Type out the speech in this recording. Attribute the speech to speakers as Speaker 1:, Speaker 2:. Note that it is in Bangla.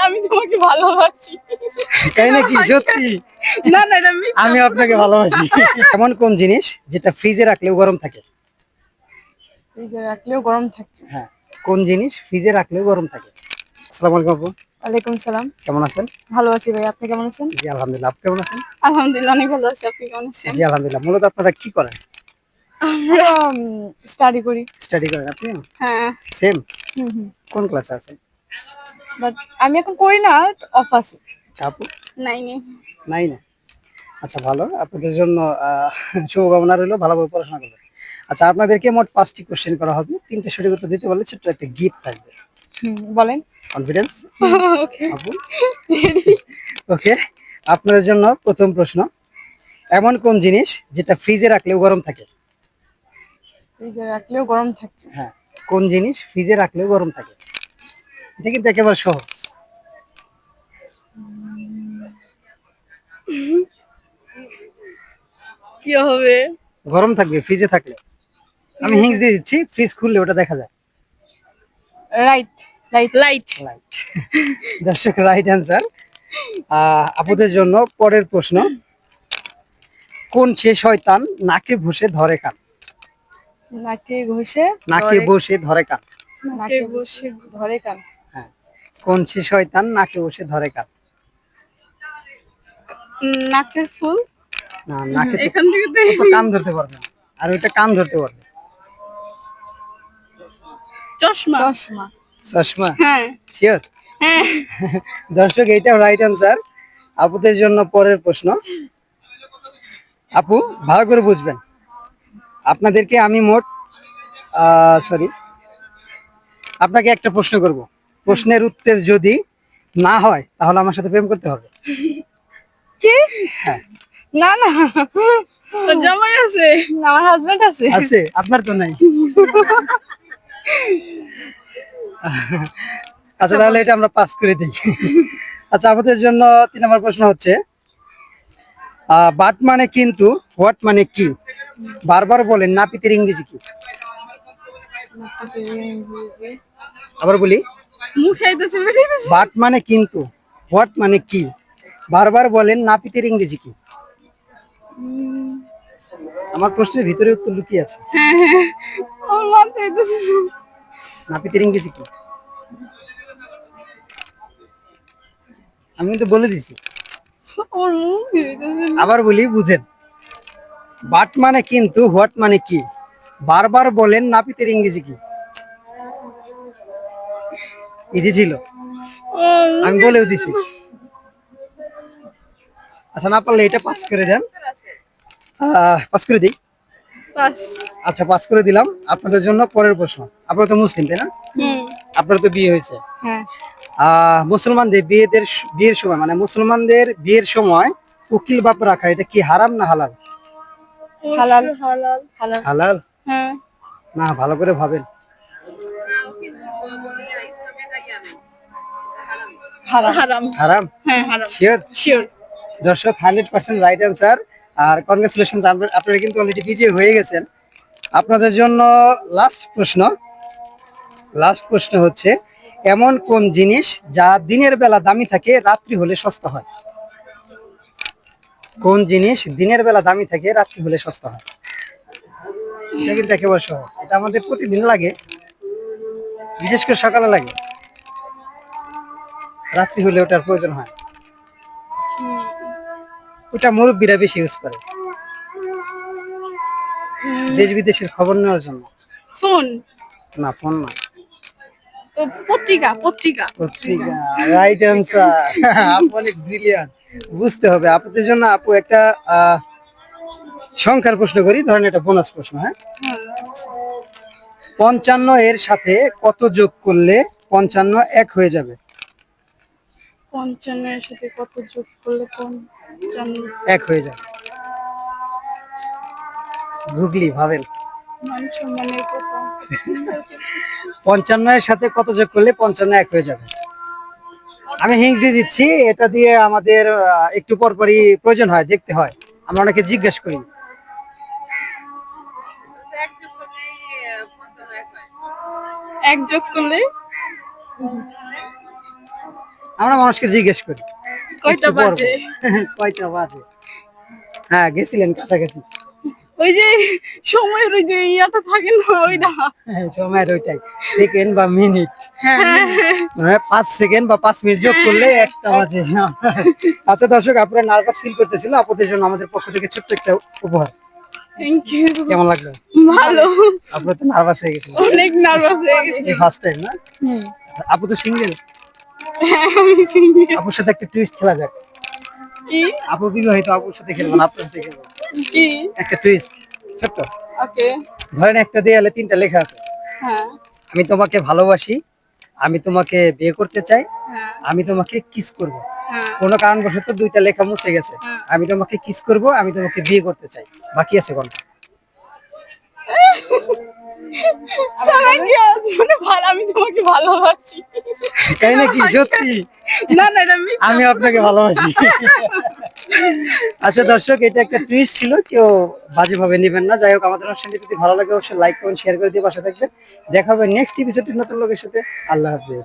Speaker 1: আমি তোমাকে ভালোবাসি।
Speaker 2: তাই নাকি? সত্যি?
Speaker 1: না না, এটা মিথ্যা।
Speaker 2: আমি আপনাকে ভালোবাসি। এমন কোন জিনিস যেটা ফ্রিজে রাখলেও গরম থাকে?
Speaker 1: ফ্রিজে রাখলেও গরম থাকে।
Speaker 2: হ্যাঁ, কোন জিনিস ফ্রিজে রাখলেও গরম থাকে? আসসালামু আলাইকুম আপু,
Speaker 1: ওয়ালাইকুম সালাম।
Speaker 2: কেমন আছেন?
Speaker 1: ভালো আছি ভাই, আপনি কেমন আছেন?
Speaker 2: জি আলহামদুলিল্লাহ। আপনি কেমন আছেন?
Speaker 1: আলহামদুলিল্লাহ অনেক ভালো আছি, আপনি কেমন আছেন?
Speaker 2: জি আলহামদুলিল্লাহ। মূলত আপনারা কি করেন?
Speaker 1: আমরা স্টাডি করি।
Speaker 2: স্টাডি করেন আপনি?
Speaker 1: হ্যাঁ।
Speaker 2: সেম।
Speaker 1: হুম।
Speaker 2: কোন ক্লাসে আছেন?
Speaker 1: বাট আমি এখন করি না, অফ আছে।
Speaker 2: আচ্ছা আপু?
Speaker 1: নাই নেই।
Speaker 2: নাই না। আচ্ছা ভালো, আপনাদের জন্য শুভকামনা রইলো, ভালোভাবে পড়াশোনা করবেন। আচ্ছা আপনাদেরকে মোট 5টি কোশ্চেন করা হবে, 3টে সঠিক উত্তর দিতে পারলে ছোট্ট একটা গিফট থাকবে।
Speaker 1: বলেন।
Speaker 2: কনফিডেন্স?
Speaker 1: ওকে।
Speaker 2: আপু ওকে, আপনাদের জন্য প্রথম প্রশ্ন, এমন কোন জিনিস যেটা ফ্রিজে রাখলেও গরম থাকে?
Speaker 1: ফ্রিজে রাখলেও গরম থাকে।
Speaker 2: হ্যাঁ, কোন জিনিস ফ্রিজে রাখলেও গরম থাকে? এটা কিন্তু একেবারে সহজ।
Speaker 1: কি হবে?
Speaker 2: গরম থাকবে ফ্রিজে থাকলে। আমি হিংস দিয়ে দিচ্ছি, ফ্রিজ খুললে ওটা দেখা যায়।
Speaker 1: রাইট। Light light.
Speaker 2: লাইট। দর্শক রাইট অ্যান্সার। আপুদের জন্য পরের প্রশ্ন, কোন সে শয়তান নাকে বসে ধরে কান?
Speaker 1: নাকে ঘষে
Speaker 2: নাকে বসে ধরে কান।
Speaker 1: নাকে বসে ধরে কান।
Speaker 2: হ্যাঁ, কোন সে শয়তান নাকে বসে ধরে কান?
Speaker 1: নাকের ফুল।
Speaker 2: না, নাকে
Speaker 1: এখান থেকে
Speaker 2: তো কান ধরতে পারবে না, আর ওইটা কান ধরতে পারবে।
Speaker 1: চশমা। চশমা।
Speaker 2: চশমা?
Speaker 1: হ্যাঁ।
Speaker 2: শিওর?
Speaker 1: হ্যাঁ।
Speaker 2: দর্শক এইটাও রাইট অ্যান্সার। আপুদের জন্য পরের প্রশ্ন, আপু ভালো করে বুঝবেন, আপনাদেরকে আমি মোট সরি, আপনাকে একটা প্রশ্ন করব, প্রশ্নের উত্তর যদি না হয় তাহলে আমার সাথে প্রেম করতে হবে।
Speaker 1: কি?
Speaker 2: হ্যাঁ।
Speaker 1: না না, তোর জামাই আছে, আমার হাজবেন্ড আছে।
Speaker 2: আছে? আপনার তো নাই। আচ্ছা তাহলে এটা আমরা পাস করে দিই। আচ্ছা আমাদের জন্য 3 নম্বর প্রশ্ন হচ্ছে, বাট মানে কিন্তু, হোয়াট মানে কি? বারবার বলেন নাপিতের ইংরেজি কি? আবার বলি,
Speaker 1: মুখে আইতাছে বেরিয়েছে।
Speaker 2: বাট মানে কিন্তু, হোয়াট মানে কি? বারবার বলেন নাপিতের ইংরেজি কি? আমার প্রশ্নের ভিতরে উত্তর লুকিয়ে আছে।
Speaker 1: হ্যাঁ হ্যাঁ, আমার মাথায় আইতাছে।
Speaker 2: নাপিতের ইংরেজি কি? আমি কিন্তু বলে দিছি।
Speaker 1: আমার মুখে আইতাছে।
Speaker 2: আবার বলি, বুঝেন, বাট মানে কিন্তু, হোয়াট মানে কি? বারবার বলেন নাপিতের ইংরেজি কি? ইজি ছিল, আমি বলেও দিছি। আচ্ছা না পারলে এটা পাস করে দেন, পাস করে দিই।
Speaker 1: পাস।
Speaker 2: আচ্ছা পাস করে দিলাম। আপনাদের জন্য পরের প্রশ্ন, আপনারা তো মুসলিম তাই না? আপনার তো বিয়ে হয়েছে।
Speaker 1: হ্যাঁ।
Speaker 2: মুসলমানদের বিয়ের সময়, মানে মুসলমানদের বিয়ের সময় উকিল বাপ রাখা, এটা কি হারাম না হালাল?
Speaker 1: হালাল হালাল হালাল।
Speaker 2: হালাল?
Speaker 1: হ্যাঁ।
Speaker 2: না, ভালো করে ভাবেন।
Speaker 1: হারাম হারাম।
Speaker 2: হারাম?
Speaker 1: হ্যাঁ হারাম।
Speaker 2: শিওর?
Speaker 1: শিওর।
Speaker 2: দর্শক 100% রাইট অ্যান্সার। আর কনগ্রাচুলেশন, আপনারা কিন্তু অলরেডি বিজয়ী হয়ে গেছেন। আপনাদের জন্য লাস্ট প্রশ্ন হচ্ছে, এমন কোন জিনিস যা দিনের বেলা দামি থাকে, রাত্রি হলে সস্তা হয়? কোন জিনিস দিনের বেলা দামি থাকে, রাত্রি হলে সস্তা হয়? এটা কিন্তু একেবারে সহজ, এটা আমাদের প্রতিদিন লাগে, বিশেষ করে সকালে লাগে, রাত্রি হলে ওটার প্রয়োজন হয়। ওটা মুরব্বীরা বেশি ইউজ করে দেশ বিদেশের খবর নেওয়ার জন্য।
Speaker 1: ফোন।
Speaker 2: না, ফোন না।
Speaker 1: পত্রিকা পত্রিকা।
Speaker 2: পত্রিকা, রাইট অ্যান্সার। আপু অনেক ব্রিলিয়ান্ট। বুঝতে হবে আপনাদের জন্য। আপু একটা সংখ্যার প্রশ্ন করি, ধরেন এটা বোনাস প্রশ্ন। হ্যাঁ, 55 এর সাথে কত যোগ করলে 55 এক হয়ে যাবে?
Speaker 1: 55 এর সাথে কত যোগ করলে 55
Speaker 2: এক হয়ে যাবে? গুগলি ভাবেন।
Speaker 1: মান সম্মানের কথা।
Speaker 2: 55 এর সাথে কত যোগ করলে 55 এক হয়ে যাবে? আমি হিংস দিয়ে দিচ্ছি, এটা দিয়ে আমাদের একটু পরপরই প্রয়োজন হয়, দেখতে হয়, আমরা অনেকে জিজ্ঞেস করি।
Speaker 1: এক যোগ করলে
Speaker 2: আমরা মানুষকে জিজ্ঞেস করি
Speaker 1: কয়টা
Speaker 2: একটু পর
Speaker 1: বাজে?
Speaker 2: বল। কয়টা বাজে? হ্যাঁ গেছিলেন কাছাকাছি।
Speaker 1: ওই যে সময়ের ওই যে ইয়াটা থাকে না ওইটা।
Speaker 2: হ্যাঁ, সময়ের ওইটাই সেকেন্ড বা মিনিট,
Speaker 1: হ্যাঁ
Speaker 2: মানে 5 সেকেন্ড বা 5 মিনিট যোগ করলে একটা বাজে। আচ্ছা দর্শক, আপনারা নার্ভাস ফিল করতেছিল, আপনাদের জন্য আমাদের পক্ষ থেকে ছোট্ট একটা উপহার।
Speaker 1: Thank you.
Speaker 2: কেমন লাগলো?
Speaker 1: ভালো,
Speaker 2: আপনারা তো নার্ভাস হয়ে গেছিলেন
Speaker 1: অনেক নার্ভাস হয়ে গেছি।
Speaker 2: এই ফার্স্ট টাইম না?
Speaker 1: হুম,
Speaker 2: আপু তো সিঙ্গেল।
Speaker 1: হ্যাঁ আমি সিঙ্গেল।
Speaker 2: আপুর সাথে একটা টুইস্ট খেলা যাক।
Speaker 1: কি
Speaker 2: আপু বিবাহিত, আপুর সাথে খেলবেন, আপনার সাথে খেলবেন।
Speaker 1: কি?
Speaker 2: একটা টুইস্ট ছোট্ট।
Speaker 1: ওকে।
Speaker 2: ধরেন একটা দেয়ালে 3টা লেখা আছে।
Speaker 1: হ্যাঁ
Speaker 2: আমি তোমাকে ভালোবাসি, আমি তোমাকে বিয়ে করতে চাই,
Speaker 1: হ্যাঁ
Speaker 2: আমি তোমাকে কিস করব।
Speaker 1: হ্যাঁ
Speaker 2: কোনো কারণবশত 2টা লেখা মুছে গেছে।
Speaker 1: হ্যাঁ।
Speaker 2: আমি তোমাকে কিস করব, আমি তোমাকে বিয়ে করতে চাই, বাকি আছে কোনটা?
Speaker 1: সারাঙ্গিয়া জীবনে ভালো, আমি তোমাকে ভালোবাসি।
Speaker 2: তাই নাকি? সত্যি?
Speaker 1: না না এটা মিথ্যা।
Speaker 2: আমি আপনাকে ভালোবাসি। আচ্ছা দর্শক, এটা একটা টুইস্ট ছিল, কেউ বাজে ভাবে নেবেন না। যাই হোক, আমাদের অনুষ্ঠানটি যদি ভালো লাগে অবশ্যই লাইক কমেন্ট শেয়ার করে দিয়ে পাশে থাকবেন। দেখা হবে নেক্সট এপিসোডে নতুন লোকের সাথে। আল্লাহ হাফেজ।